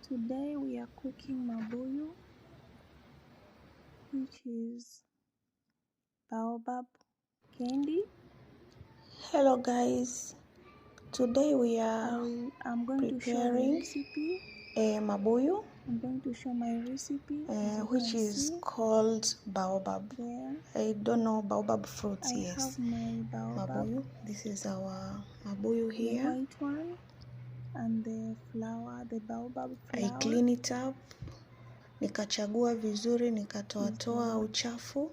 Today we are cooking mabuyu, which is baobab candy. Hello guys, today we are I'm going to show the preparing recipe. a mabuyu, I'm going to show my recipe, which is called baobab. There. I don't know baobab fruits. I Yes, have my baobab. Mabuyu. This is our mabuyu here. The white one and the flour, the baobab flour. I clean it up, nikachagua vizuri, nikatoa uchafu,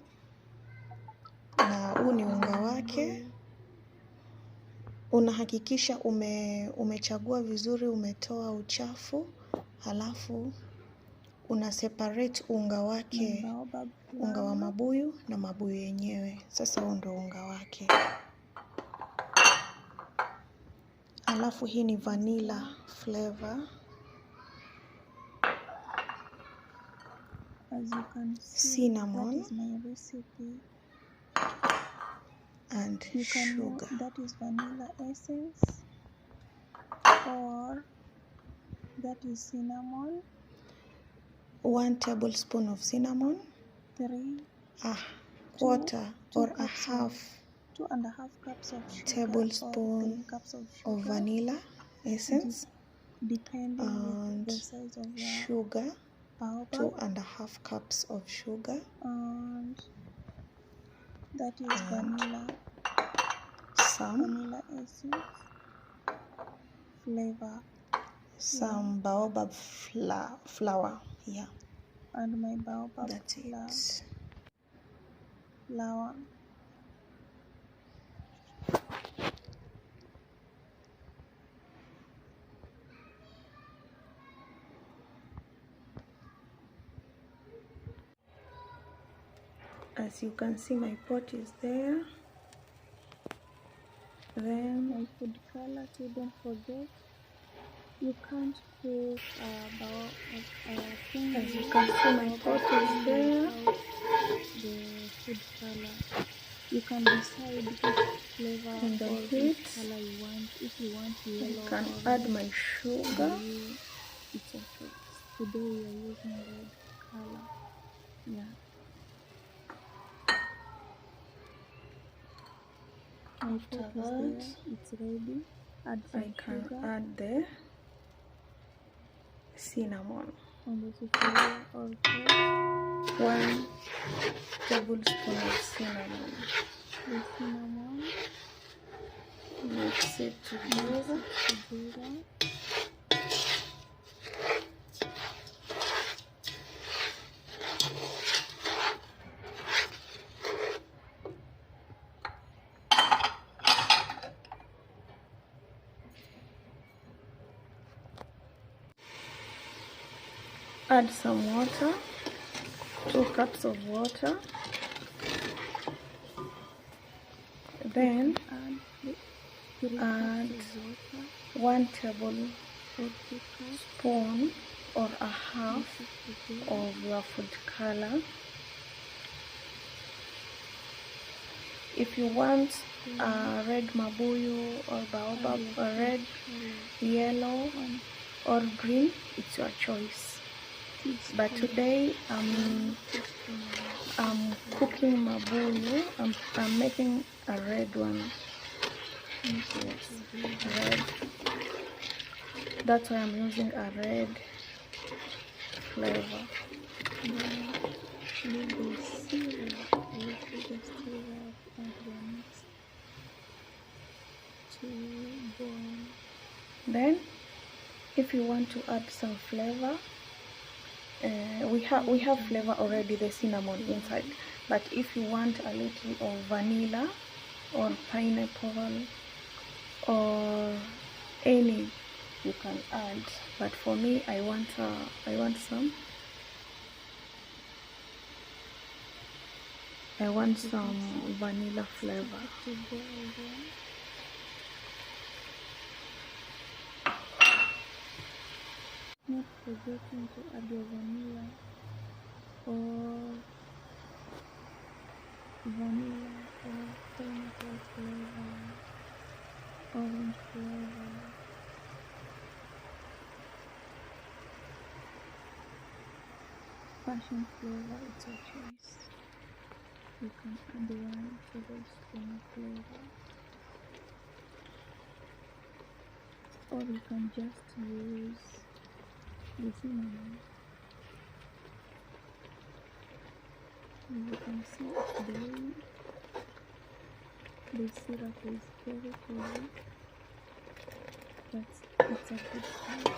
na huu ni unga wake. Unahakikisha umechagua vizuri, umetoa uchafu, halafu una separate unga wake, unga wa mabuyu na mabuyu yenyewe. Sasa huo ndo unga wake. Halafu hii ni vanilla flavor. As you can see, cinnamon, that is my recipe. And sugar. That is vanilla essence, or that is cinnamon. 1 tablespoon of cinnamon. 2.5 cups of sugar, tablespoon of vanilla essence, depending on the size of your sugar. baobab. 2.5 cups of sugar, and that is vanilla essence, flavor, some baobab flour, and my baobab that's it. Flour. As you can see, my pot is there. Then my food color too, don't forget. You can't cook thing. As you can see, my pot is there. The food color. You can decide which flavor or which color you want. If you want yellow, you can add my sugar. It's okay. Today we are using red color. After that, it's ready. Add some I can sugar. add the cinnamon. And this is also 1 tablespoon of cinnamon. The cinnamon. Mix it together. Add some water, 2 cups of water. Then add 1 tablespoon or a half of your food color. If you want red mabuyu or baobab, red, yellow or green, it's your choice. But today I'm cooking mabuyu. I'm making a red one. Yes, red. That's why I'm using a red flavor. Then, if you want to add some flavor, we have flavor already, the cinnamon inside. But if you want a little of vanilla or pineapple or any, you can add. But for me, I want some vanilla flavor. Not forgetting to add your vanilla or pineapple flavor, orange flavor. passion flavor, it's your choice. You can add 1 tablespoon flavor, or you can just use the cinnamon. As you can see, the syrup is very heavy, but it's a good start.